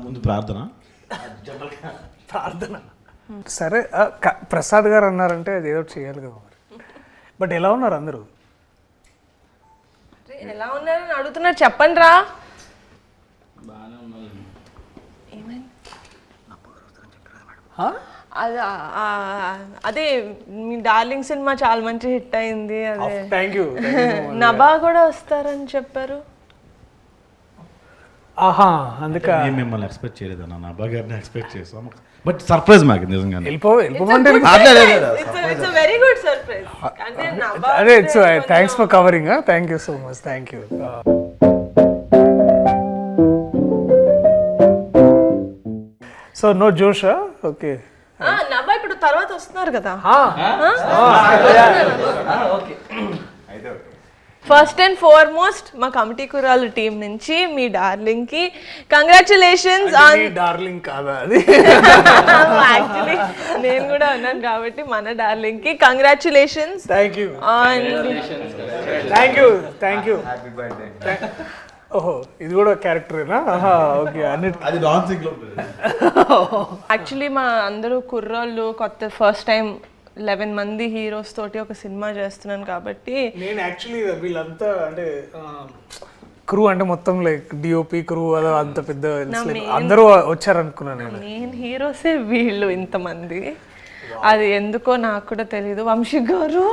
ముందు ప్రార్థన. సరే ప్రసాద్ గారు అన్నారంటే అది ఏదో చేయాలి కదా మరి. బట్ ఎలా ఉన్నారు అందరూ? ఎలా ఉన్నారని అడుగుతున్నారు, చెప్పండి రా. అదే మీ డార్లింగ్ సినిమా చాలా మంచి హిట్ అయింది. అదే థ్యాంక్ యూ. నభా కూడా వస్తారని చెప్పారు. ఆహా, అందుకే నేను మిమ్మల్ని ఎక్స్పెక్ట్ చేయలేదు అన్న, నా అబ్బా గారిని ఎక్స్పెక్ట్ చేసాం. బట్ సర్ప్రైజ్ మాకు నిజంగా. వెళ్ళిపోమంటే వెరీ గుడ్ సర్ప్రైజ్. అదే it's thanks for covering. Thank you so much. Thank you. So no జోషా? ఓకే. నభా ఇప్పుడు తర్వాత వస్తున్నారు కదా. ఫస్ట్ అండ్ ఫార్మోస్ట్ మా కమిటీ కురాలు టీం నుంచి మీ డార్లింగ్ కి కంగ్రాచులేషన్స్ ఆన్. డార్లింగ్ కాదా అది? యాక్చువల్లీ నేను కూడా ఉన్నాను కాబట్టి మన డార్లింగ్ కి congratulations. Thank you. Thank you. ఓహో, ఇది కూడా క్యారెక్టరేనా? ఓకే. అది డాన్సింగ్ లో యాక్చువల్లీ మా అందరూ కుర్రోళ్ళు కొత్త ఫస్ట్ టైం 11 మంది హీరోస్ తోటి ఒక సినిమా చేస్తున్నాను కాబట్టి నేను యాక్చువల్లీ వీళ్ళంతా అంటే క్రూ అంటే మొత్తం లైక్ డిఓపి క్రూ అదో అంత పెద్ద అందరూ వచ్చారనుకున్నాను. నేను హీరోసే వీళ్ళు ఇంతమంది. అది ఎందుకో నాకు కూడా తెలీదు. వంశీ గారు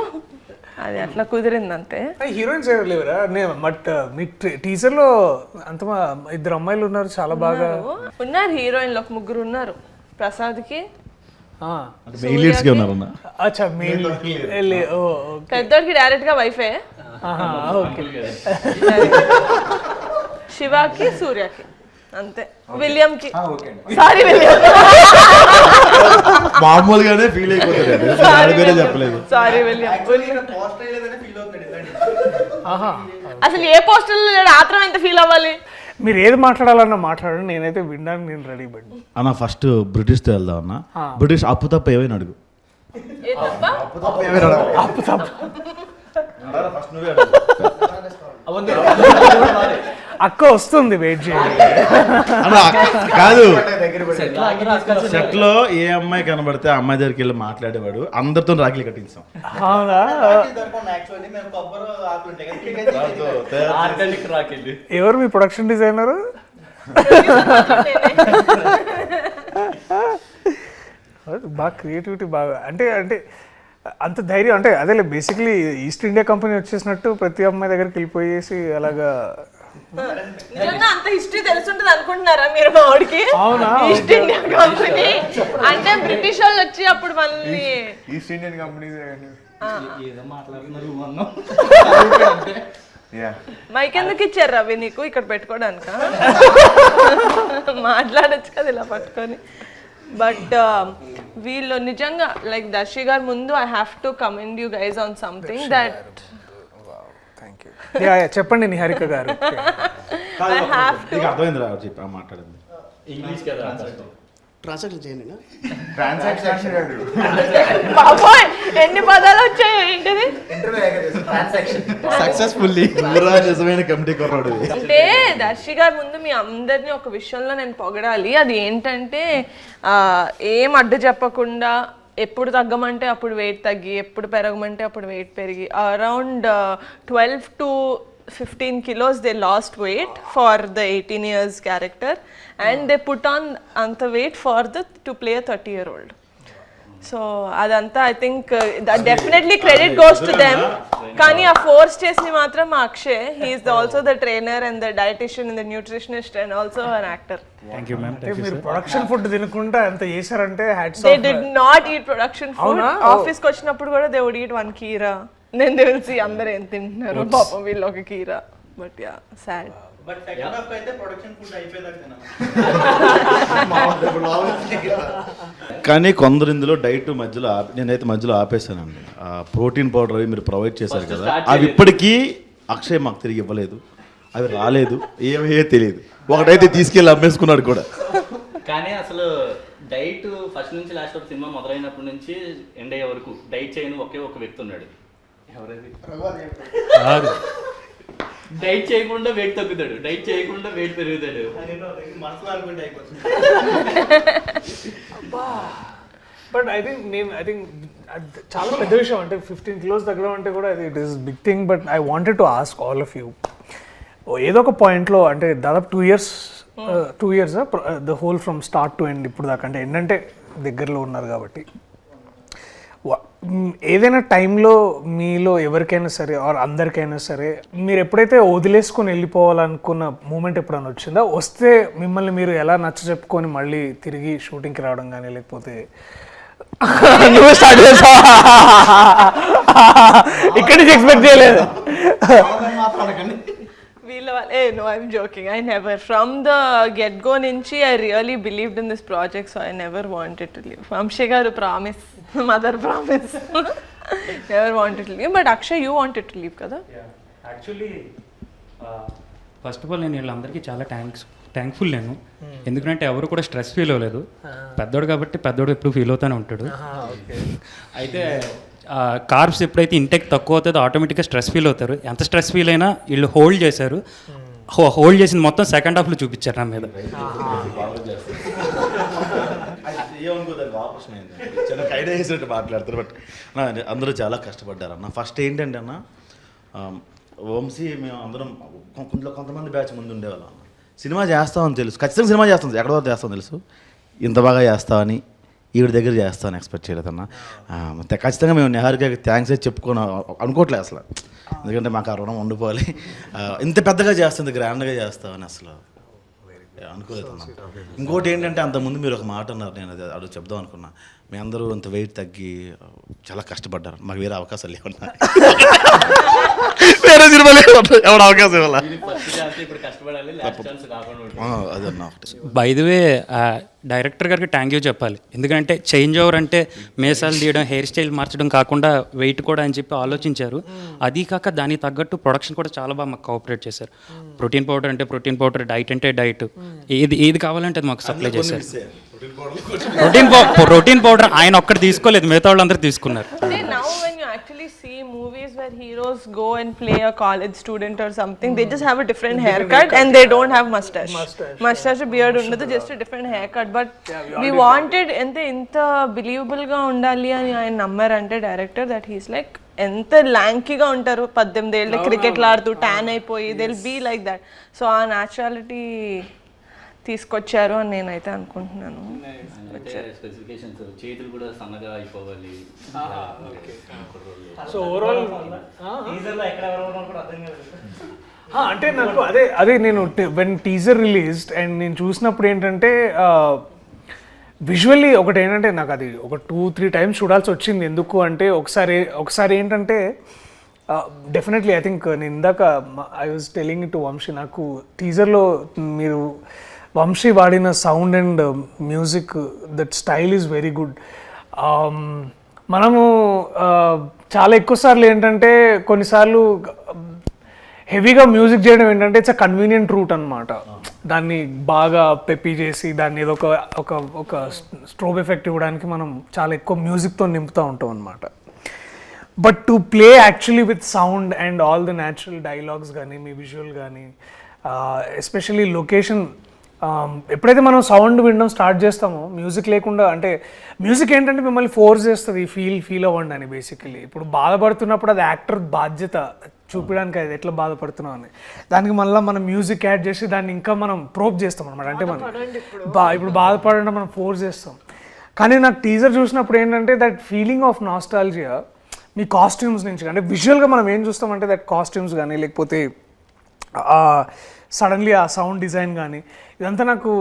అది అట్లా కుదిరింది అంతే. హీరోయిన్స్ ఎవరు లేవరా? బట్ మీ టీజర్ లో అంత 2 అమ్మాయిలు ఉన్నారు, చాలా బాగా ఉన్నారు. హీరోయిన్లు ఒక 3 ఉన్నారు. ప్రసాద్ కి పెద్దోడికి డైరెక్ట్ గా వైఫే. శివాకి సూర్యకి అంతే. విలియం కి సారీ విలియం మామూలుగానే ఫీల్ అయిపోతాడు. చెప్పలేదు సారీ విలియం. అసలు ఏ పోస్టర్ ఆత్రం ఎంత ఫీల్ అవ్వాలి? మీరు ఏది మాట్లాడాలన్నా మాట్లాడండి, నేనైతే వినడానికి నేను రెడీ పడి. అన్న ఫస్ట్ బ్రిటిష్ తో వెళ్దాం అన్న. బ్రిటిష్ అప్పు తప్ప ఏమైనా అడుగు. అక్క వస్తుంది, వెయిట్ చేయండి. కాదు, సెట్ లో ఏ అమ్మాయి కనబడితే ఆ అమ్మాయి దగ్గరికి వెళ్ళి మాట్లాడేవాడు. అందరితో రాఖీలు కట్టించాం. ఎవరు మీ ప్రొడక్షన్ డిజైనర్? బాగా క్రియేటివిటీ బాగా అంటే అంటే అంత ధైర్యం అంటే అదే బేసిక్లీ ఈస్ట్ ఇండియా కంపెనీ వచ్చేసినట్టు ప్రతి అమ్మాయి దగ్గరికి వెళ్ళిపోయేసి అలాగా. అంత హిస్టరీ తెలుసుంటది అనుకుంటున్నారా మీరు? మా వాడికి ఈస్ట్ ఇండియా కంపెనీ అంటే బ్రిటిష్ వాళ్ళు వచ్చి అప్పుడు మళ్ళీ ఈస్ట్ ఇండియన్ కంపెనీ మైక్ ఎందుకు ఇచ్చారు రవి నీకు ఇక్కడ పెట్టుకోవడానిక? మాట్లాడచ్చు కదా ఇలా పట్టుకొని. బట్ వీళ్ళు నిజంగా లైక్ దర్శి గారు ముందు I have to commend you guys on something that. చెప్పండి నిహారిక గారు. మాట్లాడింది ఇంగ్లీష్ కదా, ట్రాన్సాక్షన్ చేయండి. బాబోయ్ ఎన్ని పదాలు వచ్చాయి ఏంటిది? సక్సెస్ఫుల్లీ నిజమైన కమిటీ కొన్నాడు. అంటే దర్శి గారి ముందు మీ అందరినీ ఒక విషయంలో నేను పొగడాలి. అది ఏంటంటే ఏం అడ్డు చెప్పకుండా ఎప్పుడు తగ్గమంటే అప్పుడు వెయిట్ తగ్గి, ఎప్పుడు పెరగమంటే అప్పుడు వెయిట్ పెరిగి around 12 to 15 kilos they lost weight for the 18 years character and they put on anta weight for to play a 30-year-old. So adanta I think that definitely credit goes to them. Kani a force chesni matram Akshay, he is also the trainer and the dietitian and the nutritionist and also an actor. Thank you ma'am. మీరు production food తినకుండా ఎంత చేశారంటే hats off. They did not eat production food. Office కి వచ్చినప్పుడు కూడా they would eat one keera. నేను తెలిసి అందరూ ఏం తింటున్నారు పాపం వీళ్ళు ఒక కీరా. But yeah sad. But second half అయితే ప్రొడక్షన్ ఫుడ్ అయిపోయేదాకా కానీ కొందరు ఇందులో డైట్ మధ్యలో నేనైతే మధ్యలో ఆపేసానండి. ప్రోటీన్ పౌడర్ అవి మీరు ప్రొవైడ్ చేశారు కదా, అవి ఇప్పటికీ అక్షయ్ మాకు తిరిగి ఇవ్వలేదు. అవి రాలేదు, ఏమయ్యే తెలియదు. ఒకటైతే తీసుకెళ్ళి అమ్మేసుకున్నాడు కూడా. కానీ అసలు డైట్ ఫస్ట్ నుంచి లాస్ట్ వరకు సినిమా మొదలైనప్పటి నుంచి ఎండ్ అయ్యే వరకు డైట్ చేయని ఒకే ఒక వ్యక్తి ఉన్నాడు. ఎవరైతే డైట్ చేయకుండా వెయిట్ తగ్గుతాడు, డైట్ చేయకుండా వెయిట్ పెరుగుతాడు. మనసులో అనుకుంటే అయిపోతుంది. బట్ ఐ థింక్ చాలా పెద్ద విషయం అంటే 15 kilos తగ్గడం అంటే కూడా it is big thing. But I wanted to ask all of you, ఏదో ఒక పాయింట్లో అంటే దాదాపు 2 years the whole from start to end ఇప్పుడు దాకా, అంటే ఏంటంటే దగ్గరలో ఉన్నారు కాబట్టి, ఏదైనా టైంలో మీలో ఎవరికైనా సరే ఆర్ అందరికైనా సరే మీరు ఎప్పుడైతే వదిలేసుకొని వెళ్ళిపోవాలనుకున్న మూమెంట్ ఎప్పుడైనా వచ్చిందా? వస్తే మిమ్మల్ని మీరు ఎలా నచ్చ చెప్పుకొని మళ్ళీ తిరిగి షూటింగ్కి రావడం కానీ, లేకపోతే నువ్వు స్టార్ట్ చేసావా? ఇక్కడి నుంచి ఎక్స్పెక్ట్ చేయలేదు. No, I'm joking. I never. From the get-go nunchi, I really believed in this project, so I never wanted to leave. Vamshi garu promise, mother promise. Never wanted to leave. But Akshay, you wanted to leave, kada? Yeah. Actually, first of all, నేను వీళ్ళందరికీ చాలా thankful నేను, ఎందుకంటే ఎవరు కూడా stress feel అవ్వలేదు. పెద్దోడు కాబట్టి పెద్దోడు ఎప్పుడు ఫీల్ అవుతూనే ఉంటాడు. అయితే కార్బ్స్ ఎప్పుడైతే ఇంటెక్ తక్కువ అవుతుందో ఆటోమేటిక్గా స్ట్రెస్ ఫీల్ అవుతారు. ఎంత స్ట్రెస్ ఫీల్ అయినా వీళ్ళు హోల్డ్ చేశారు. హోల్డ్ చేసింది మొత్తం సెకండ్ హాఫ్లో చూపించారు నా మీద. చిన్న ఐడియా చేసినట్టు మాట్లాడతారు. బట్ అందరూ చాలా కష్టపడ్డారు అన్న. ఫస్ట్ ఏంటంటే అన్న, వంశీ మేము అందరం కొంతమంది బ్యాచ్ ముందు ఉండేవాళ్ళం అన్న. సినిమా చేస్తామని తెలుసు, ఖచ్చితంగా సినిమా చేస్తాం, ఎక్కడో చేస్తాం తెలుసు, ఇంత బాగా చేస్తామని ఈవిడ దగ్గర చేస్తామని ఎక్స్పెక్ట్ చేయలేదన్న. ఖచ్చితంగా మేము నిహారికకి థ్యాంక్స్ అయితే చెప్పుకొని అనుకోవట్లేదు అసలు, ఎందుకంటే మాకు ఆ రుణం ఉండిపోవాలి. ఇంత పెద్దగా చేస్తుంది, గ్రాండ్గా చేస్తామని అసలు అనుకోలేదు అన్న. ఇంకోటి ఏంటంటే అంతకుముందు మీరు ఒక మాట అన్నారు, నేను అది చెప్దాం అనుకున్నా. మీ అందరూ అంత వెయిట్ తగ్గి చాలా కష్టపడ్డారు, మాకు వేరే అవకాశాలు లేవన్నా, వేరే సినిమాలు ఎవరు అవకాశం ఇవ్వాల. అదన్నా బై ది వే డైరెక్టర్ గారికి థ్యాంక్ యూ చెప్పాలి, ఎందుకంటే చేంజ్ ఓవర్ అంటే మేసాలు తీయడం, హెయిర్ స్టైల్ మార్చడం కాకుండా వెయిట్ కూడా అని చెప్పి ఆలోచించారు. అది కాక దానికి తగ్గట్టు ప్రొడక్షన్ కూడా చాలా బాగా మాకు కోఆపరేట్ చేశారు. ప్రోటీన్ పౌడర్ అంటే ప్రోటీన్ పౌడర్, డైట్ అంటే డైట్, ఏది కావాలంటే అది మాకు సప్లై చేశారు. ప్రోటీన్ పౌడర్ ఆయన ఒక్కటి తీసుకోలేదు, మిగతా వాళ్ళందరూ తీసుకున్నారు. Now when you actually see movies where heroes go and play a college student or something, they just have a different haircut and they don't have mustache beard undadu, just a different haircut. But we wanted inta believable ga undali ani ఆయన నమ్మారంటే director, that he's like ఎంత ల్యాంకీగా ఉంటారు, 18 ఏళ్ళ క్రికెట్లు ఆడుతూ tan అయిపోయి, they will be like that. So ఆ న్యాచురాలిటీ తీసుకొచ్చారు అని నేనైతే అనుకుంటున్నాను. స్పెసిఫికేషన్స్, చేతులు కూడా సన్నగా అయిపోవాలి. సో ఓవరాల్ అంటే నాకు అదే నేను వెన్ టీజర్ రిలీజ్డ్ అండ్ నేను చూసినప్పుడు ఏంటంటే విజువల్లీ ఒకటి ఏంటంటే నాకు అది ఒక 2-3 times చూడాల్సి వచ్చింది. ఎందుకు అంటే ఒకసారి ఏంటంటే డెఫినెట్లీ ఐ థింక్ నేను ఇందాక I was telling to Vamsi, నాకు టీజర్లో మీరు వంశీ వాడిన sound and music, that style is very good. మనము చాలా ఎక్కువ సార్లు ఏంటంటే కొన్నిసార్లు హెవీగా మ్యూజిక్ చేయడం ఏంటంటే ఇట్స్ అ కన్వీనియంట్ రూట్ అనమాట. దాన్ని బాగా పెప్పి చేసి దాన్ని ఏదో ఒక స్ట్రోబ్ ఎఫెక్ట్ ఇవ్వడానికి మనం చాలా ఎక్కువ మ్యూజిక్తో నింపుతూ ఉంటాం అనమాట. But to play actually with sound and all the natural dialogues కానీ, మీ విజువల్ కానీ, ఎస్పెషల్లీ లొకేషన్, ఎప్పుడైతే మనం సౌండ్ వినడం స్టార్ట్ చేస్తామో మ్యూజిక్ లేకుండా, అంటే మ్యూజిక్ ఏంటంటే మిమ్మల్ని ఫోర్స్ చేస్తుంది ఫీల్ అవ్వండి అని. బేసికలీ ఇప్పుడు బాధపడుతున్నప్పుడు అది యాక్టర్ బాధ్యత చూపించడానికి, అది ఎట్లా బాధపడుతున్నాం అని. దానికి మళ్ళీ మనం మ్యూజిక్ యాడ్ చేసి దాన్ని ఇంకా మనం ప్రోప్ చేస్తాం అనమాట. అంటే మనం ఇప్పుడు బాధపడడం మనం ఫోర్స్ చేస్తాం. కానీ నాకు టీజర్ చూసినప్పుడు ఏంటంటే that feeling of nostalgia me costumes నుంచి, అంటే విజువల్గా మనం ఏం చూస్తామంటే దట్ కాస్ట్యూమ్స్ కానీ, లేకపోతే సడన్లీ ఆ సౌండ్ డిజైన్ కానీ, ఇదంతా నాకు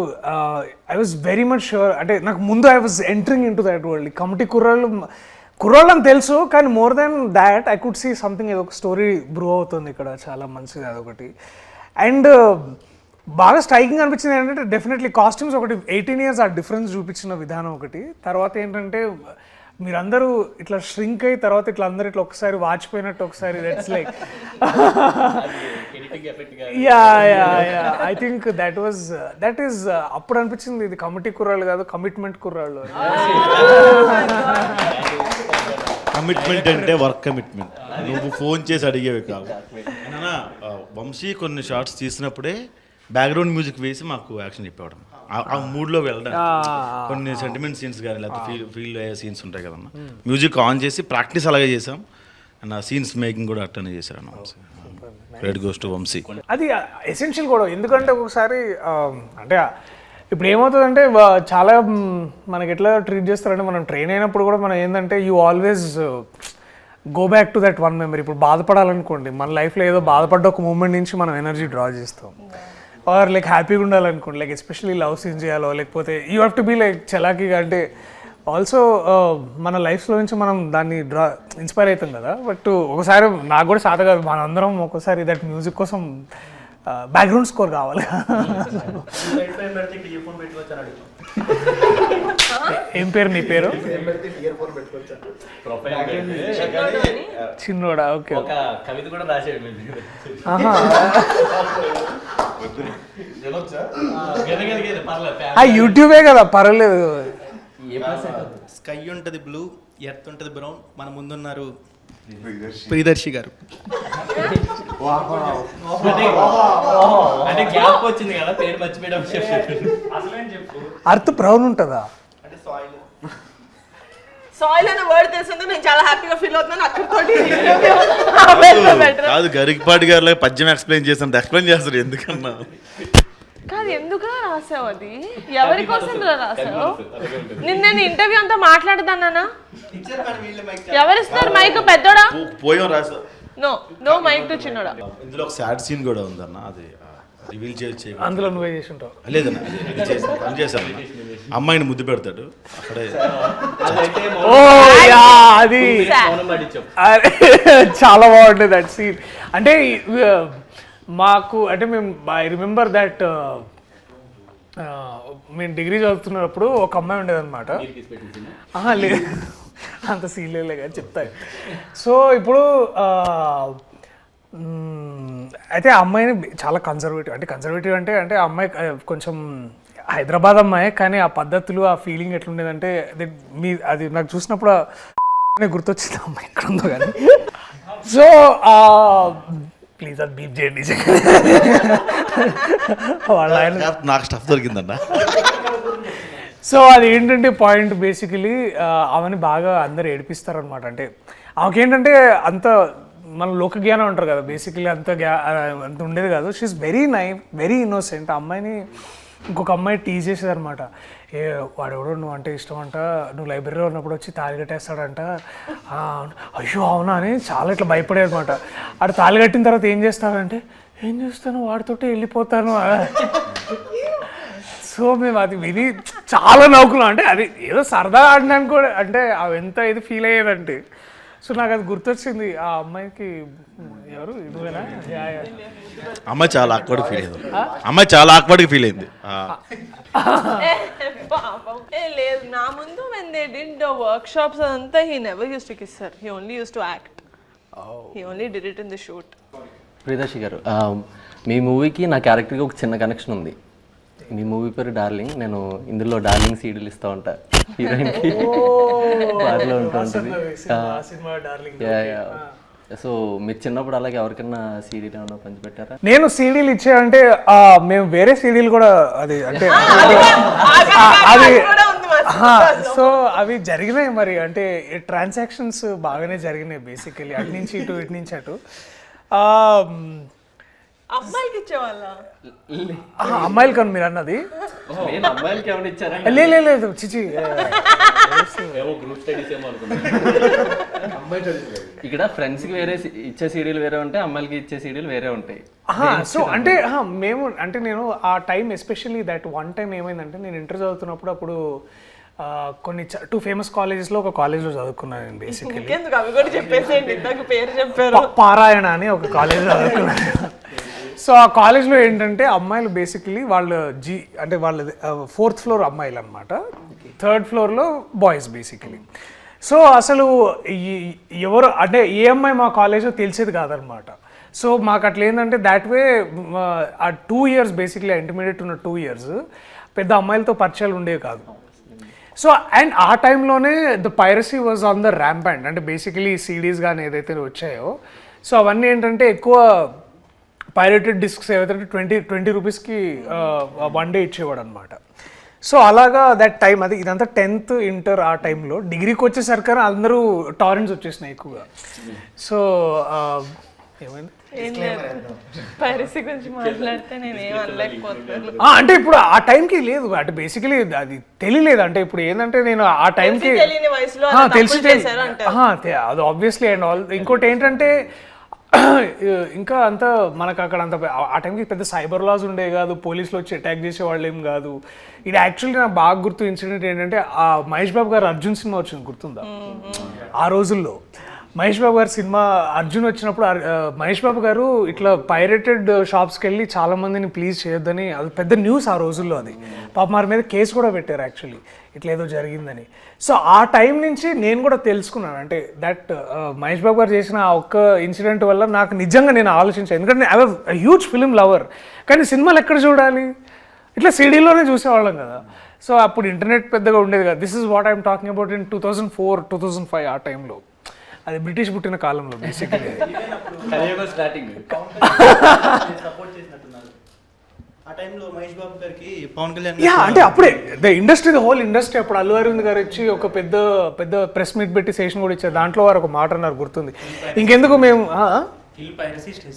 I was very much sure. అంటే నాకు ముందు I was entering in to that world. Committee కుర్రాళ్ళు అని తెలుసు, కానీ more than that I could see something, ఏదో ఒక స్టోరీ బ్రూ అవుతుంది ఇక్కడ, చాలా మంచిది అదొకటి. అండ్ బాగా స్ట్రైకింగ్ అనిపించింది ఏంటంటే డెఫినెట్లీ కాస్ట్యూమ్స్ ఒకటి, 18 years ఆ డిఫరెన్స్ చూపించిన విధానం ఒకటి. తర్వాత ఏంటంటే మీరందరూ ఇట్లా ష్రింక్ అయ్యి తర్వాత ఇట్లా అందరూ ఇట్లా ఒకసారి వాచిపోయినట్టు ఒకసారి, that's like yeah I think that is అప్పుడు అనిపించింది ఇది కమిటీ కుర్రాళ్ళు కాదు, కమిట్మెంట్ కుర్రాళ్ళు. కమిట్మెంట్ అంటే వర్క్ కమిట్మెంట్. నువ్వు ఫోన్ చేసి అడిగేవి కావు. నాన్న, వంశీ కొన్ని షార్ట్స్ తీసినప్పుడే బ్యాక్గ్రౌండ్ మ్యూజిక్ వేసి మాకు యాక్షన్ చెప్పేవాడు. ఆ మూడ్లో వెళ్ళడం, కొన్ని సెంటిమెంట్ సీన్స్ కానీ లేకపోతే ఫీల్ అయ్యే సీన్స్ ఉంటాయి కదన్న, మ్యూజిక్ ఆన్ చేసి ప్రాక్టీస్ అలాగే చేసాం. అండ్ ఆ సీన్స్ మేకింగ్ కూడా అట్టనే చేశారు అన్న Vamsi. Credit goes to Vamsi. అది ఎసెన్షియల్ కూడా, ఎందుకంటే ఒకసారి అంటే ఇప్పుడు ఏమవుతుందంటే చాలా మనకి ఎట్లా ట్రీట్ చేస్తారంటే, మనం ట్రైన్ అయినప్పుడు కూడా మనం ఏంటంటే you always go back to that one memory. ఇప్పుడు బాధపడాలనుకోండి, మన లైఫ్లో ఏదో బాధపడ్డ ఒక మూమెంట్ నుంచి మనం ఎనర్జీ డ్రా చేస్తాం. ఆర్ లైక్ హ్యాపీగా ఉండాలనుకోండి, లైక్ ఎస్పెషల్లీ లవ్ సీన్ చేయాలో, లేకపోతే you have to be like చలాకీగా. అంటే ఆల్సో మన లైఫ్లో నుంచి మనం దాన్ని ఇన్స్పైర్ అవుతాం కదా. బట్ ఒకసారి నాకు కూడా సాధ కాదు, మనందరం ఒక్కోసారి దట్ మ్యూజిక్ కోసం బ్యాక్గ్రౌండ్ స్కోర్ కావాలి. ఏం పేరు నీ పేరు? చిన్నోడా? ఓకే. ఒక కవిత కూడా రాసేయండి. యూట్యూబే కదా, పర్వాలేదు. స్కై ఉంటుంది బ్లూ, ఎర్త్ ఉంటుంది బ్రౌన్, మన ముందున్నారు ప్రియదర్శి గారు. అంటే గ్యాప్ వచ్చింది కదా, పేరు మర్చిపోయడం. అర్త్ బ్రౌన్ ఉంటుందా? అంటే సాయిల్. సాయిల్ అనే వర్డ్ తెలిసిందో నేను చాలా హ్యాపీగా ఫీల్ అవుతున్నాను. అక్కడితోటి కాదు, గరికపాటి గారు పద్యం ఎక్స్ప్లెయిన్ చేస్తాను, ఎక్స్ప్లెయిన్ చేస్తారు ఎందుకన్నా. కాదు, ఎందుకు రాసావు? అది ఎవరి కోసం రాసావు? నేను ఇంటర్వ్యూ అంతా మాట్లాడదానా? ఎవరిస్తారు మైక్? పెద్దోడా? పోయాం రాసా. నో మైక్ టు చిన్నోడా. ఇందులో ఒక సాడ్ సీన్ కూడా ఉందన్న, అది రివీల్ చేసి అందులో నువ్వే చేసి ఉంటావు. లేదన్న, పని చేశాను. అమ్మాయిని ముద్దు పెడతాడు అక్కడే. అది చాలా బాగుంటుంది దట్ సీన్. అంటే మాకు అంటే మేము ఐ రిమెంబర్ దట్ మేము డిగ్రీ చదువుతున్నప్పుడు ఒక అమ్మాయి ఉండేదన్నమాట. లేదు, అంత సీన్లే కానీ చెప్తాయి. సో ఇప్పుడు అయితే ఆ అమ్మాయిని చాలా కన్జర్వేటివ్ అంటే ఆ అమ్మాయి కొంచెం హైదరాబాద్ అమ్మాయి, కానీ ఆ పద్ధతులు, ఆ ఫీలింగ్ ఎట్లుండేదంటే అది నాకు చూసినప్పుడు గుర్తొచ్చింది అమ్మాయి ఎక్కడ ఉందో కానీ. సో ప్లీజ్ అది బీప్ చేయండి. నాకు స్టఫ్ దొరికిందన్న. సో అది ఏంటంటే పాయింట్ బేసికలీ ఆమెని బాగా అందరు ఏడిపిస్తారనమాట. అంటే ఆమెకేంటంటే అంత మన లోక జ్ఞానం అంటారు కదా, బేసికలీ అంత ఉండేది కాదు. She's very innocent. ఆ అమ్మాయిని ఇంకొక అమ్మాయి టీజ్ చేసేది అనమాట. వాడెవడో నువ్వు అంటే ఇష్టం అంట, నువ్వు లైబ్రరీలో ఉన్నప్పుడు వచ్చి తాళి కట్టేస్తాడంట. అయ్యో అవునా అని చాలా ఇట్లా భయపడేది అనమాట. ఆడు తాళి కట్టిన తర్వాత ఏం చేస్తాడంటే, ఏం చేస్తాను వాడితోటే వెళ్ళిపోతాను. సో మేము అది విని చాలా నవ్వుకున్నాం. అంటే అది ఏదో సరదా ఆడడానికి కూడా, అంటే అవి ఎంత ఇది ఫీల్ అయ్యేదంటే. సో నాకు అది గుర్తొచ్చింది. ఆ అమ్మాయికి ఎవరు నువ్వేనా? అమ్మాయి చాలా ఆక్వర్డ్ ఫీల్ అయింది. లేదు, నా ముందు when they did the workshops అదంతా he never used to kiss her. He only used to act. He only did it in the shoot. Priyadarshi గారు, మీ మూవీకి నా క్యారెక్టర్కి ఒక చిన్న కనెక్షన్ ఉంది. మీ మూవీ పేరు డార్లింగ్. నేను ఇందులో డార్లింగ్ సీడీలు ఇస్తూ ఉంటా హీరోయిన్కి, పాటలో ఉంటూ ఉంటుంది. సో మీరు చిన్నప్పుడు అలాగే ఎవరికైనా సీడీలు ఏమన్నా పంచిపెట్టారా? నేను సీడీలు ఇచ్చానంటే మేము వేరే సీడీలు కూడా అది అంటే అది సో అవి జరిగినాయి మరి. అంటే ట్రాన్సాక్షన్స్ బాగానే జరిగినాయి బేసికలీ, అటు నుంచి ఇటు, ఇటు నుంచి అటు. అమ్మాయికి ఇచ్చేవాళ్ళ? అమ్మాయిలు కానీ మీరు అన్నది అమ్మాయిలకి ఏమైనా ఇచ్చారా? లేదు చిచి. ఇక్కడ ఫ్రెండ్స్కి వేరే ఇచ్చే సీడీలు వేరే ఉంటాయి, అమ్మాయిలకి ఇచ్చే సీడీలు వేరే ఉంటాయి. సో అంటే నేను ఆ time especially that one time ఏమైందంటే, నేను ఇంటర్ చదువుతున్నప్పుడు అప్పుడు కొన్ని 2 ఫేమస్ కాలేజెస్లో ఒక కాలేజ్లో చదువుకున్నాను నేను బేసికలీ. అవి కూడా చెప్పేసేయండి, నాకు పేరు చెప్పారు. పారాయణ అని ఒక కాలేజ్లో చదువుకున్నాను. సో ఆ కాలేజ్లో ఏంటంటే అమ్మాయిలు బేసికలీ వాళ్ళు అంటే వాళ్ళది 4th ఫ్లోర్ అమ్మాయిలు అనమాట, 3rd ఫ్లోర్లో బాయ్స్ బేసికలీ. సో అసలు ఎవరు అంటే ఏ అమ్మాయి మా కాలేజ్లో తెలిసేది కాదనమాట. సో మాకు అట్లా ఏంటంటే దాట్ వే ఆ 2 years బేసిక్లీ ఇంటర్మీడియట్ ఉన్న 2 years పెద్ద అమ్మాయిలతో పరిచయాలు ఉండేవి కాదు. సో అండ్ ఆ టైంలోనే the piracy was on the ramp అంటే బేసికలీ సీడీస్ కానీ ఏదైతే వచ్చాయో సో అవన్నీ ఏంటంటే ఎక్కువ పైరేటెడ్ డిస్క్స్ ఏవైతే 20 రూపీస్కి 1 డే ఇచ్చేవాడు అనమాట. సో అలాగా దట్ టైం అది ఇదంతా 10th ఇంటర్ ఆ టైంలో. డిగ్రీకి వచ్చేసరికి అందరూ టారెంట్స్ వచ్చేసినాయి ఎక్కువగా. సో ఏమైంది పైరసీ గురించి మాట్లాడితే నేను ఏం అనలేకపోతున్నాను. అంటే ఇప్పుడు ఆ టైంకి లేదు అంటే బేసికలీ అది తెలియలేదు. అంటే ఇప్పుడు ఏంటంటే నేను ఆ టైంకి తెలియని వయసులో అలా తెలిసి తప్పులు చేశారు అంటారు. అది ఆబ్వియస్లీ అండ్ ఆల్. ఇంకోటి ఏంటంటే ఇంకా అంత మనకు అక్కడ అంత ఆ టైంకి పెద్ద సైబర్ లాస్ ఉండే కాదు, పోలీసులు వచ్చి అటాక్ చేసే వాళ్ళు ఏం కాదు. ఇది యాక్చువల్లీ నాకు బాగా గుర్తు ఇన్సిడెంట్ ఏంటంటే ఆ మహేష్ బాబు గారు అర్జున్ సినిమా వచ్చింది గుర్తుందా? ఆ రోజుల్లో మహేష్ బాబు గారి సినిమా అర్జున్ వచ్చినప్పుడు మహేష్ బాబు గారు ఇట్లా పైరేటెడ్ షాప్స్కి వెళ్ళి చాలా మందిని ప్లీజ్ చేయొద్దని, అది పెద్ద న్యూస్ ఆ రోజుల్లో. అది పాప వారి మీద కేసు కూడా పెట్టారు యాక్చువల్లీ ఇట్లా ఏదో జరిగిందని. సో ఆ టైం నుంచి నేను కూడా తెలుసుకున్నాను అంటే దట్ మహేష్ బాబు గారు చేసిన ఆ ఒక్క ఇన్సిడెంట్ వల్ల నాకు నిజంగా నేను ఆలోచించాను. ఎందుకంటే I was huge film lover, కానీ సినిమాలు ఎక్కడ చూడాలి, ఇట్లా సిడీలోనే చూసేవాళ్ళం కదా. సో అప్పుడు ఇంటర్నెట్ పెద్దగా ఉండేది కదా. This is what I'm talking about in 2004, 2005 ఆ టైంలో. అది బ్రిటిష్ పుట్టిన కాలంలో బేసిక్లీ. ఆ టైంలో మహేష్ బాబు గారికి పవన్ కళ్యాణ్ అంటే అప్పుడే the industry, the whole industry. అప్పుడు అల్లు అరవింద్ గారు వచ్చి ఒక పెద్ద పెద్ద ప్రెస్ మీట్ పెట్టి సెషన్ కూడా ఇచ్చారు. దాంట్లో వారు ఒక మాట అన్నారు గుర్తుంది, ఇంకెందుకు మేము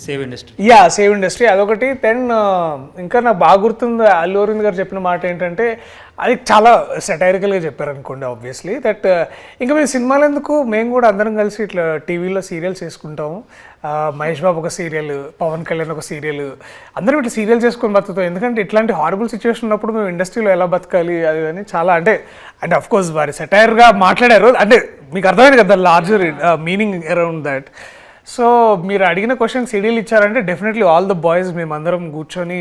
సేవ్ ఇండస్ట్రీ అదొకటి. దెన్ ఇంకా నాకు బాగా గుర్తుంది అల్లు అరవింద్ గారు చెప్పిన మాట ఏంటంటే, అది చాలా సెటైరికల్గా చెప్పారు అనుకోండి ఆబ్వియస్లీ, దట్ ఇంకా మేము సినిమాలు ఎందుకు, మేము కూడా అందరం కలిసి ఇట్లా టీవీలో సీరియల్స్ చేసుకుంటాము. మహేష్ బాబు ఒక సీరియల్, పవన్ కళ్యాణ్ ఒక సీరియల్, అందరం ఇట్లా సీరియల్ చేసుకొని బతుకుతాం. ఎందుకంటే ఇట్లాంటి హారబుల్ సిచ్యువేషన్ ఉన్నప్పుడు మేము ఇండస్ట్రీలో ఎలా బతకాలి అది అని చాలా అంటే అఫ్ కోర్స్ వారి సెటైర్గా మాట్లాడారు. అంటే మీకు అర్థమైంది కదా larger meaning around that. So మీరు అడిగిన క్వశ్చన్ సీడీలు ఇచ్చారంటే డెఫినెట్లీ ఆల్ ద బాయ్స్ మేమందరం కూర్చొని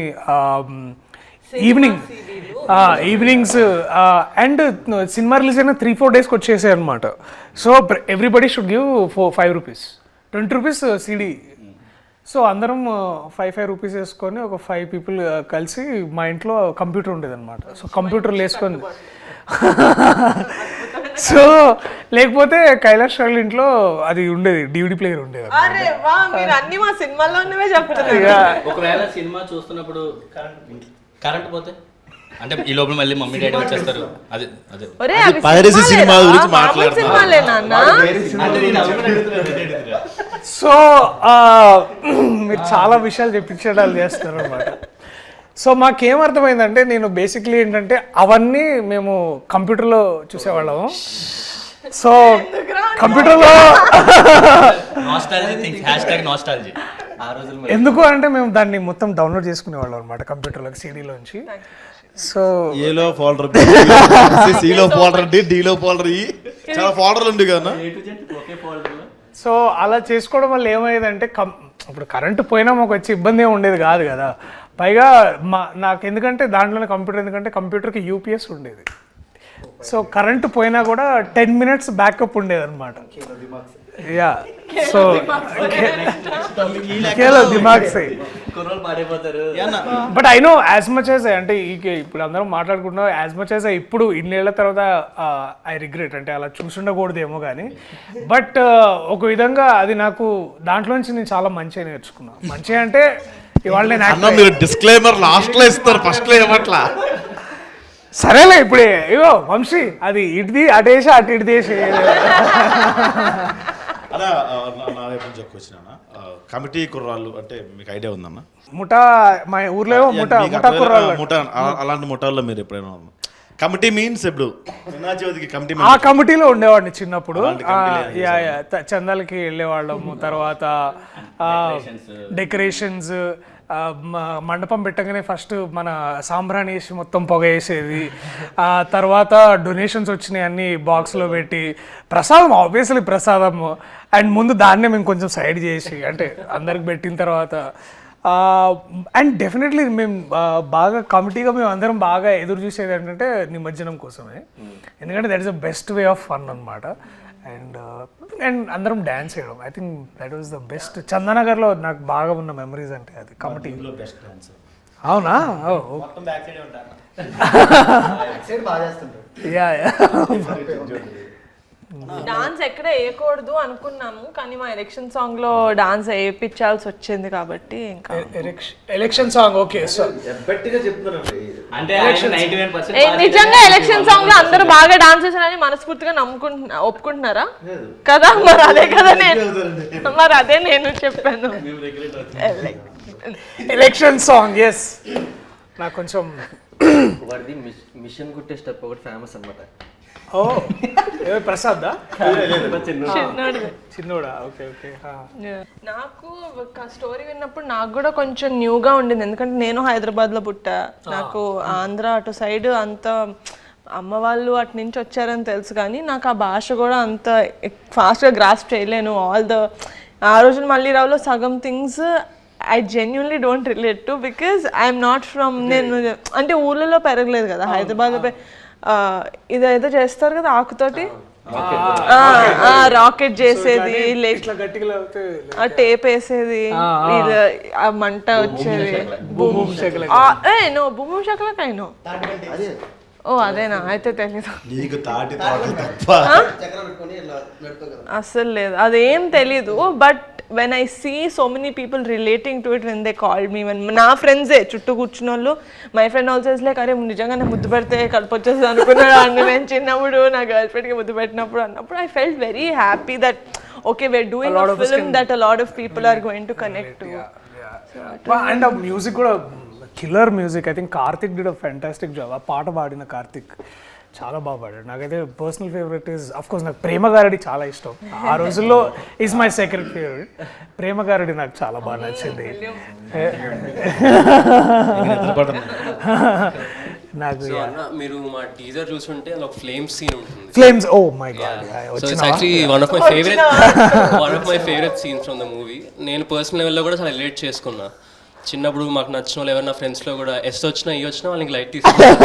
ఈవినింగ్స్ అండ్ సినిమా రిలీజ్ అయిన 3-4 డేస్కి వచ్చేసాయి అనమాట. So everybody should give 5 rupees, 20 rupees CD. So అందరం 5 రూపీస్ వేసుకొని ఒక 5 పీపుల్ కలిసి మా ఇంట్లో కంప్యూటర్ ఉండేది అనమాట. సో కంప్యూటర్లు వేసుకొని సో లేకపోతే కైలాష్ వాళ్ళ ఇంట్లో అది ఉండేది, డివిడి ప్లేయర్ ఉండేది. అరే వా, మీరు అన్ని మా సినిమాల్లోనే చెప్తున్నారు. ఒకవేళ సినిమా చూస్తున్నప్పుడు కరెంట్ పోతే అంటే ఈ లోపల మళ్ళీ మమ్మీ డాడీ వచ్చేస్తారు. అదే అదే ఒరే, అవి పైరసీ సినిమా గురించి మామూలు సినిమాలే నాన్న. సో మీరు చాలా విషయాలు చెప్పించడాలు చేస్తారు అనమాట. సో మాకేమర్థమైందంటే, నేను బేసిక్లీ ఏంటంటే అవన్నీ మేము కంప్యూటర్లో చూసేవాళ్ళము. సో కంప్యూటర్లో ఎందుకు అంటే మేము దాన్ని మొత్తం డౌన్లోడ్ చేసుకునేవాళ్ళం అనమాట కంప్యూటర్లోకి, సీడీలోంచి. సో ఏలో ఫోల్డర్, సిలో ఫోల్డర్, డీలో ఫోల్డర్, చాలా ఫోల్డర్లు ఉండే కదా. సో అలా చేసుకోవడం వల్ల ఏమయ్యేదంటే ఇప్పుడు కరెంటు పోయినా మాకు వచ్చి ఇబ్బంది ఏమి ఉండేది కాదు కదా. పైగా నాకు ఎందుకంటే దాంట్లోనే కంప్యూటర్, ఎందుకంటే కంప్యూటర్కి యూపీఎస్ ఉండేది. సో కరెంటు పోయినా కూడా 10 minutes బ్యాకప్ ఉండేది అనమాట. యా సో దిమాగ్ సై. But I know as much as అంటే ఇప్పుడు అందరం మాట్లాడుకుంటున్నాం, యాజ్ మచ్ యాజ్ ఇప్పుడు ఇన్నేళ్ల తర్వాత ఐ రిగ్రెట్ అంటే అలా చూసుండకూడదేమో కానీ, బట్ ఒక విధంగా అది నాకు దాంట్లోంచి నేను చాలా మంచిగా నేర్చుకున్నాను. మంచిగా అంటే ఇవాళ నేను మీరు డిస్క్లైమర్ లాస్ట్ లో ఇస్తారు, ఫస్ట్ లో ఏమట్లా. సరేలే ఇప్పుడే ఇగో వంశీ అది ఇటుది అటేసి అటు ఇటు దేశ అలా నా వైపు నుంచి వచ్చిన కమిటీ కుర్రాళ్ళు అంటే మీకు ఐడియా ఉందన్న? ముఠా మా ఊర్లో ముఠా కుర్రాళ్ళు. ముఠా అలాంటి ముఠాల్లో మీరు ఎప్పుడైనా కమిటీ మీన్స్ ఇప్పుడు కమిటీ ఆ కమిటీలో ఉండేవాడిని చిన్నప్పుడు. చందాలకి వెళ్ళేవాళ్ళము, తర్వాత డెకరేషన్స్, మండపం పెట్టగానే ఫస్ట్ మన సాంబ్రాణి వేసి మొత్తం పొగ వేసేది, తర్వాత డొనేషన్స్ వచ్చినాయి అన్ని బాక్స్లో పెట్టి, ప్రసాదం ఆబ్వియస్లీ ప్రసాదము, అండ్ ముందు దాన్నే మేము కొంచెం సైడ్ చేసి అంటే అందరికి పెట్టిన తర్వాత. అండ్ డెఫినెట్లీ మేము బాగా కమిటీగా మేము అందరం బాగా ఎదురు చూసేది ఏంటంటే నిమజ్జనం కోసమే, ఎందుకంటే that is the best way of fun అనమాట. అండ్ అందరం డ్యాన్స్ చేయడం, I think that was the best. చందనగర్లో నాకు బాగా ఉన్న మెమరీస్ అంటే అది కమిటీ. అవునా? యా డాన్స్ ఎక్కడ వేయకూడదు అనుకున్నాము కానీ మా ఎలక్షన్ సాంగ్ లో డాన్స్ వేయించాల్సి వచ్చింది కాబట్టి ఇంకా ఎలక్షన్ సాంగ్ ఓకే సో గట్టిగా చెప్తున్నానండి. నిజంగా ఎలక్షన్ సాంగ్ లో అందరూ బాగా డాన్స్ చేశారని మనస్ఫూర్తిగా ఒప్పుకుంటున్నారా కదా? మరి అదే నేను చెప్పాను. ఎలక్షన్ సాంగ్ ఎస్ నాకు కొంచెం వాడిది మిషన్ కుట్టే స్టెప్ ఒకటి ఫేమస్ అనమాట. ఓ ప్రసాద్ చిన్నోడిది. చిన్నోడా ఓకే ఓకే నాకు ఒక స్టోరీ విన్నప్పుడు నాకు కూడా కొంచెం న్యూగా ఉండింది ఎందుకంటే నేను హైదరాబాద్ లో పుట్టా. నాకు ఆంధ్ర అటు సైడ్ అంత అమ్మ వాళ్ళు అటు నుంచి వచ్చారని తెలుసు కానీ నాకు ఆ భాష కూడా అంత ఫాస్ట్గా గ్రాస్ప్ చేయలేను. ఆ రోజున మళ్ళీ రావులో సగం things I genuinely don't relate to because I'm not from నేను అంటే ఊళ్ళలో పెరగలేదు కదా హైదరాబాద్లో. ఇదేదో చేస్తారు కదా ఆకుతోటి రాకెట్ చేసేది టేప్ వేసేది ఆ మంట వచ్చేది భూమి శకలకైనా. ఓ అదేనా అయితే తెలీదు అస్సలు లేదు అదేం తెలీదు. But when I see so many people relating to it when they called me, when నా ఫ్రెండ్సే చుట్టూ కూర్చున్న వాళ్ళు my friend also is like అరే నిజంగా నా ముద్దు పెడితే కడుపు వచ్చేస్తుంది అనుకున్నాడు అన్న. నేను చిన్నప్పుడు నా గర్ల్ ఫ్రెండ్కి ముద్దు పెట్టినప్పుడు అన్నప్పుడు I felt very happy that okay we're doing a film that a lot of people are going to connect to. And ఆ మ్యూజిక్ కూడా killer music. I think Karthik did a fantastic job. ఆ పాట పాడిన కార్తిక్ చాలా బాగా పాడాడు. నాకైతే personal favourite is of course నాకు ప్రేమ గారడి చాలా ఇష్టం. ఆ రోజుల్లో is my second favourite. Prema Garadi నాకు చాలా బాగా నచ్చింది. నాకు మీరు మా టీజర్ చూసుంటే అందులో ఫ్లేమ్స్ సీన్ ఉంటుంది. Flames oh my god so it's actually one of my favourite scenes from the movie. నేను పర్సనల్ లెవెల్లో కూడా చాలా రిలేట్ చేసుకున్నా. చిన్నప్పుడు మాకు నచ్చిన వాళ్ళు ఎవరైనా ఫ్రెండ్స్లో కూడా ఎస్ వచ్చినా ఈ వచ్చినా వాళ్ళకి లైట్ తీసుకుంటారు.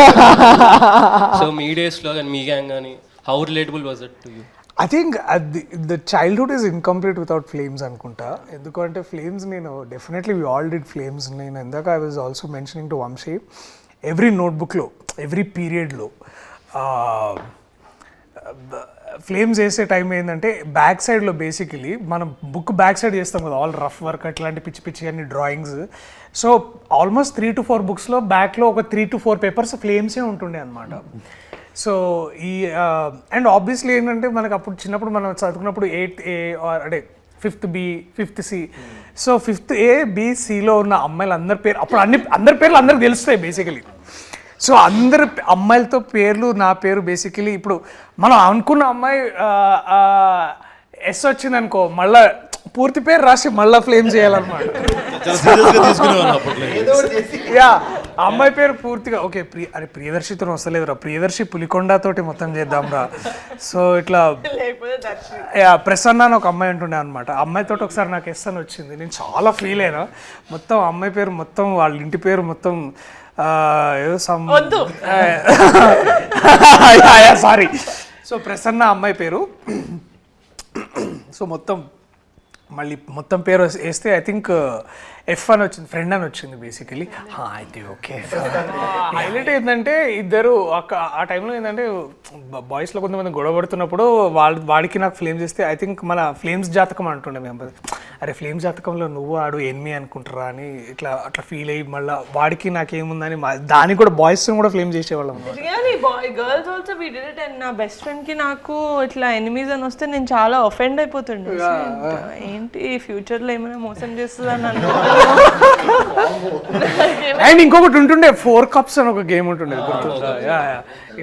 సో మీ డేస్లో కానీ మీ గ్యాంగ్ కానీ how relatable was it to you? I think the childhood is incomplete without flames అనుకుంటా. ఎందుకంటే ఫ్లేమ్స్ నేను definitely we all did flames. నేను ఇందాక I was also mentioning to Vamshi every నోట్బుక్లో ఎవ్రీ పీరియడ్లో ఫ్లేమ్స్ వేసే టైం ఏంటంటే బ్యాక్ సైడ్లో బేసికలీ మనం బుక్ బ్యాక్ సైడ్ చేస్తాం కదా ఆల్ రఫ్ వర్క్ అట్లాంటి పిచ్చి పిచ్చి అన్ని డ్రాయింగ్స్. సో ఆల్మోస్ట్ 3 to 4 బుక్స్లో బ్యాక్లో ఒక 3 to 4 పేపర్స్ ఫ్లేమ్సే ఉంటుండే అనమాట. సో ఈ అండ్ ఆబ్వియస్లీ ఏంటంటే మనకు అప్పుడు చిన్నప్పుడు మనం చదువుకున్నప్పుడు 8th A అంటే 5th B 5th C. So 5th A B Cలో ఉన్న అమ్మాయిలు అందరి పేరు అప్పుడు అందరి పేర్లు అందరికి తెలుస్తాయి బేసికలీ. సో అందరు అమ్మాయిలతో పేర్లు నా పేరు బేసికలీ ఇప్పుడు మనం అనుకున్న అమ్మాయి ఎస్ వచ్చింది అనుకో మళ్ళా పూర్తి పేరు రాసి మళ్ళీ ఫ్లేమ్ చేయాలన్నమాట. యా అమ్మాయి పేరు పూర్తిగా ఓకే అరే ప్రియదర్శితో వస్తలేదురా ప్రియదర్శి పులికొండతోటి మొత్తం చేద్దాం రా. సో ఇట్లా యా ప్రసన్న అని ఒక అమ్మాయి ఉంటుండే అనమాట. అమ్మాయితో ఒకసారి నాకు ఎస్ అని వచ్చింది. నేను చాలా ఫీల్ అయినా. మొత్తం అమ్మాయి పేరు మొత్తం వాళ్ళ ఇంటి పేరు మొత్తం సారీ. సో ప్రసన్న అమ్మాయి పేరు. సో మొత్తం పేరు వేస్తే ఐ థింక్ ఎఫ్ అని వచ్చింది, ఫ్రెండ్ అని వచ్చింది బేసికలీ. అయితే ఓకే. హైలైట్ ఏంటంటే ఇద్దరు ఆ టైంలో ఏంటంటే బాయ్స్లో కొంతమంది గొడవ పడుతున్నప్పుడు వాడికి నాకు ఫ్లేమ్స్ ఇస్తే ఐ థింక్ మన ఫ్లేమ్స్ జాతకం అంటుండే మేము. అరే ఫ్లేమ్స్ జాతకంలో నువ్వు ఆడు ఎనిమి అనుకుంటారా అని అట్లా ఫీల్ అయ్యి మళ్ళీ వాడికి నాకేముందని దానికి కూడా బాయ్స్ కూడా ఫ్లేమ్ చేసేవాళ్ళం. Girls also we did it. And నా బెస్ట్ ఫ్రెండ్ కి నాకు ఇట్లా ఎనిమీస్ అని వస్తే నేను చాలా ఒఫెండ్ అయిపోతుండే. ఏంటి ఫ్యూచర్ లో ఏమైనా మోసం చేస్తుందని అనుకుంటున్నా. అండ్ ఇంకొకటి ఉంటుండే 4 cups అని ఒక గేమ్ ఉంటుండే గుర్తుందా?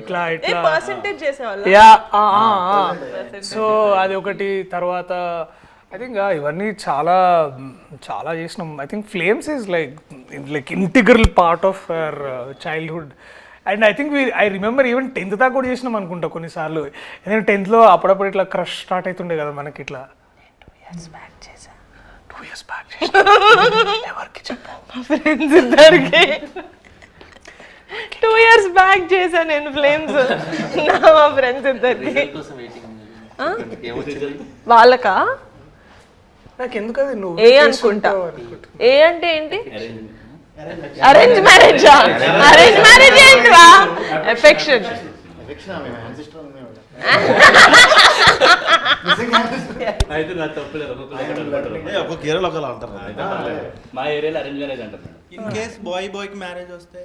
ఇట్లా పర్సెంటేజ్ చేసేవాళ్ళం. యా సో అది ఒకటి. తర్వాత ఐ థింక్ ఇవన్నీ చాలా చాలా చేసినాం. I think flames is like integral part of our childhood. And I think I remember even 10th దాకా కూడా చేసినాం అనుకుంటా కొన్నిసార్లు. ఎందుకంటే 10thలో అప్పుడప్పుడు ఇట్లా క్రష్ స్టార్ట్ అవుతుండే కదా మనకి. ఇట్లా 2 years back ఎవరికి చెప్పు మా ఫ్రెండ్స్ ఇద్దరికి 2 years బ్యాక్ చేశా నేను ఫ్లేమ్స్. మా ఫ్రెండ్స్ ఇద్దరికి వాళ్ళకా నాకు ఎందుకు అది నువ్వు ఏ అనుకుంటా. ఏ అంటే ఏంటి? Arrange marriage. అరేంజ్ మ్యారేజ్ ఏంటిరా? ఎఫెక్షన్. అయితే నా తప్పులేదు ఒక్కొక్క ఏరియాలో ఒకలా అంటారు కదా. మా ఏరియాలో అరేంజ్ మ్యారేజ్ అంటారు మేడం. ఇన్ కేస్ బాయ్కి మ్యారేజ్ వస్తే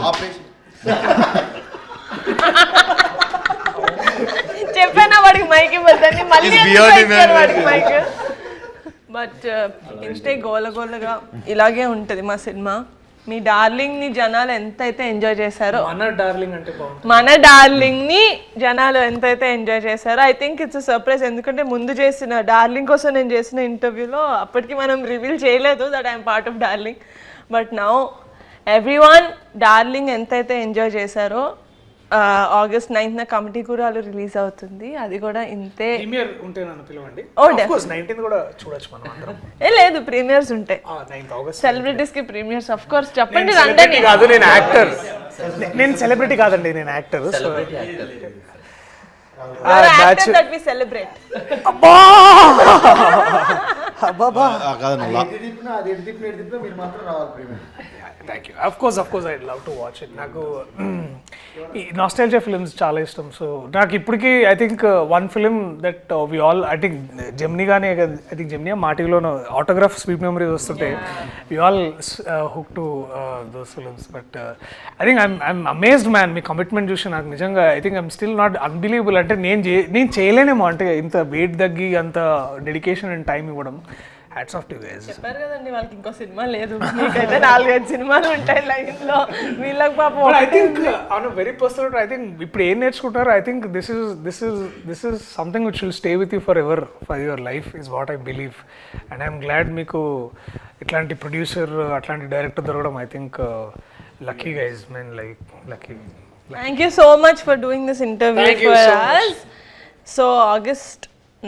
ఆపరేషన్. చెప్పానా వాడికి మైక్ ఇవ్వద్దని, మళ్ళీ It's ఎందుకు beyond ఇచ్చారు వాడికి imagination. మైక్. బట్ ఇన్స్టే గోలగోలగా ఇలాగే ఉంటుంది మా సినిమా. మీ డార్లింగ్ ని జనాలు ఎంతైతే ఎంజాయ్ చేశారో, మన డార్లింగ్ అంటే బాగుంటుంది. మన డార్లింగ్ ని జనాలు ఎంతైతే ఎంజాయ్ చేశారో, ఐ థింక్ ఇట్స్ సర్ప్రైజ్. ఎందుకంటే ముందు చేసిన డార్లింగ్ కోసం నేను చేసిన ఇంటర్వ్యూలో అప్పటికి మనం రివీల్ చేయలేదు that I'm part of darling. But now everyone darling ఎంతైతే ఎంజాయ్ చేశారో, August 9th కమిటీ కూడా రిలీజ్ అవుతుంది. అది కూడా ఇంతే. ప్రీమియర్ ఉంటే నన్ను పిలవండి. Oh, Of course, 19th కూడా చూడొచ్చు మనం అందరం. లేదు, ప్రీమియర్స్ ఉంటాయి. 9th August. సెలబ్రిటీస్ కి ప్రీమియర్స్ ఆఫ్ కోర్స్. చెప్పండి నేను రండి. celebrity కాదు, నేను యాక్టర్. నేను సెలబ్రిటీ కాదండి, నేను యాక్టర్. That we celebrate. కాదండి thank you. Of course I love to watch it. నాకు ఈ నాస్టాల్జియా ఫిల్మ్స్ చాలా ఇష్టం. సో నాకు ఇప్పటికీ I think one film that we all, I think Gemini కానీ, ఐ థింక్ జెమినీ మా టీవీలోనూ ఆటోగ్రాఫ్ స్వీట్ మెమరీస్ వస్తుంటే we all hook to those films. But I think I'm amazed man. మీ కమిట్మెంట్ చూసి నాకు నిజంగా I think I'm still not unbelievable. అంటే నేను చేయలేనేమో, అంటే ఇంత వెయిట్ తగ్గి అంత డెడికేషన్ అండ్ టైం ఇవ్వడం. Hats off to guys. చెప్పారు కదండి వాళ్ళకి ఇంకో సినిమా లేదు, మీకైతే 4-5 సినిమాలు ఉంటాయి లైన్ లో. వీళ్ళకి పాపం I think on very personal, I think ఇప్పుడు ఏం నేర్చుకుంటారో, I think this is something which will stay with you for ever, for your life is what I believe. And I'm glad మీకు ఇట్లాంటి ప్రొడ్యూసర్, అట్లాంటి director దొరకడం. I think lucky guys, men like lucky. Thank you so much for doing this interview Thank you for so much. us. So August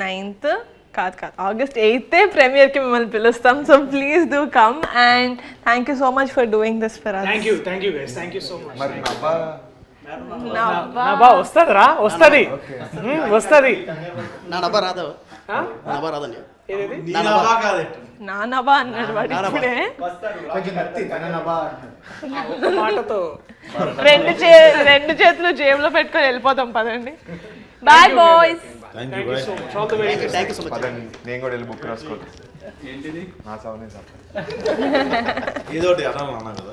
9th కాదు August 8th premier కి మిమ్మల్ని పిలుస్తాం. So please do come and thank you so much for doing this for us. Thank you guys, thank you so much. నవ్వా. నా బా వస్తుందిరా, వస్తుంది. నా నబ్బా రాదా? నబ్బా రాదండి. నా నవ్వా అన్నాడు వాడు ఇప్పుడే. మాటతో రెండు చేతులు జేబులో పెట్టుకొని వెళ్ళిపోతాం. పదండి. Bye boys. Thank you bye. Thank you so much. నేను కూడా వెళ్ళి బుక్ రాసుకోవచ్చు. నా సౌనే సార్ ఏదో ఒకటి అనాలి అన్నా కదా.